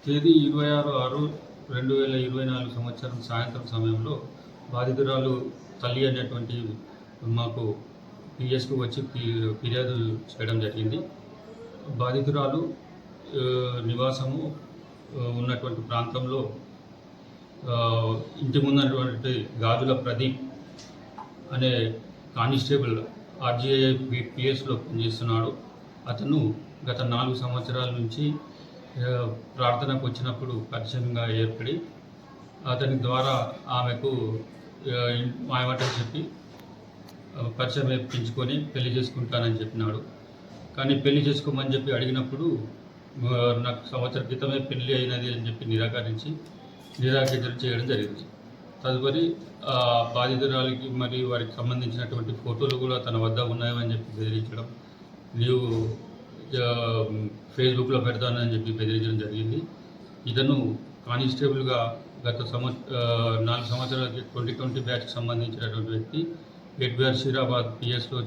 తేదీ 26/6/2024 సంవత్సరం సాయంత్రం సమయంలో బాధితురాలు తల్లి అనేటువంటి మాకు పిఎస్కు వచ్చి ఫిర్యాదు చేయడం జరిగింది. బాధితురాలు నివాసము ఉన్నటువంటి ప్రాంతంలో ఇంటి ముందున్నటువంటి గాజుల ప్రదీప్ అనే కానిస్టేబుల్ ఆర్జీఐ పిఎస్లో పనిచేస్తున్నాడు. అతను గత 4 సంవత్సరాల నుంచి ప్రార్థనకు వచ్చినప్పుడు పరిచయంగా ఏర్పడి అతని ద్వారా ఆమెకు మాయమాటలు చెప్పి పరిచయం పెంచుకొని పెళ్లి చేసుకుంటానని చెప్పినాడు. కానీ పెళ్లి చేసుకోమని చెప్పి అడిగినప్పుడు నాకు సంవత్సరం క్రితమే పెళ్లి అయినది అని చెప్పి నిరాకరించడం చేయడం జరిగింది. తదుపరి బాధితురాలికి మరియు వారికి సంబంధించినటువంటి ఫోటోలు కూడా తన వద్ద ఉన్నాయని చెప్పి బెదిరించడం, నీవు ఫేస్బుక్లో పెడతానని చెప్పి బెదిరించడం జరిగింది. ఇతను కానిస్టేబుల్గా గత 4 సంవత్సరాలకి 2020 బ్యాచ్కి సంబంధించినటువంటి వ్యక్తి. Head BR షీరాబాద్ పిఎస్లో